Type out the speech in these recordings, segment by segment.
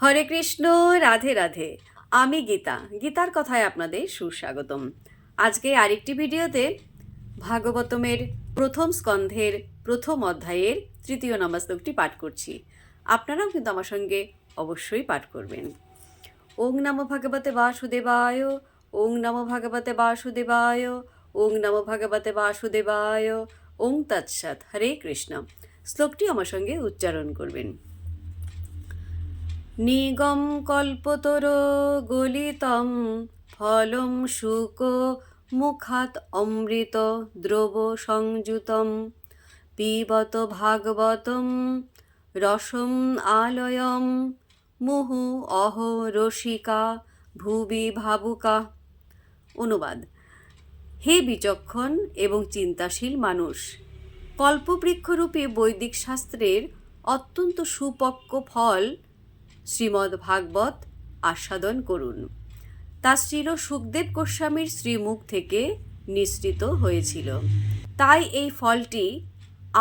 হরে কৃষ্ণ, রাধে রাধে। আমি গীতা, গীতার কথায় আপনাদের সুস্বাগতম। আজকে আরেকটি ভিডিওতে ভাগবতমের প্রথম স্কন্ধের প্রথম অধ্যায়ের তৃতীয় নম্বর শ্লোকটি পাঠ করছি। আপনারাও কিন্তু আমার সঙ্গে অবশ্যই পাঠ করবেন। ওং নমো ভগবতে বাসুদেবায়, ওং নমো ভগবতে বাসুদেবায়, ওং নমো ভগবতে বাসুদেবায়, ওং তৎসৎ। হরে কৃষ্ণ। শ্লোকটি আমার সঙ্গে উচ্চারণ করবেন। নিগম কল্পতর গলিতম ফলম শুক মুখাত অমৃত দ্রব সংযুতম পিবত ভাগবতম রসম আলয়ম মুহু অহ রসিকা ভুবি ভাবুকা। অনুবাদ: হে বিচক্ষণ এবং চিন্তাশীল মানুষ, কল্পবৃক্ষরূপী বৈদিক শাস্ত্রের অত্যন্ত সুপক্ব ফল শ্রীমদ্ ভাগবত আস্বাদন করুন। তা শ্রীল সুখদেব গোস্বামীর শ্রীমুখ থেকে নিঃসৃত হয়েছিল, তাই এই ফলটি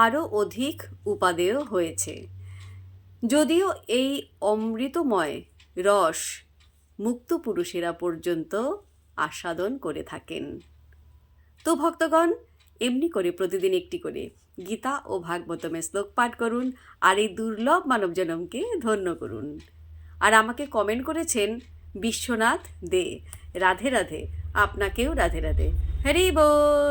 আরও অধিক উপাদেয় হয়েছে। যদিও এই অমৃতময় রস মুক্ত পুরুষেরা পর্যন্ত আস্বাদন করে থাকেন। তো ভক্তগণ, এমনি করে প্রতিদিন একটি করে গীতা ও ভাগবতমের শ্লোক পাঠ করুন আর এই দুর্লভ মানব জনমকে ধন্য করুন। আর আমাকে কমেন্ট করেছেন বিশ্বনাথ দে। রাধে রাধে। আপনাকেও রাধে রাধে। হরি বল।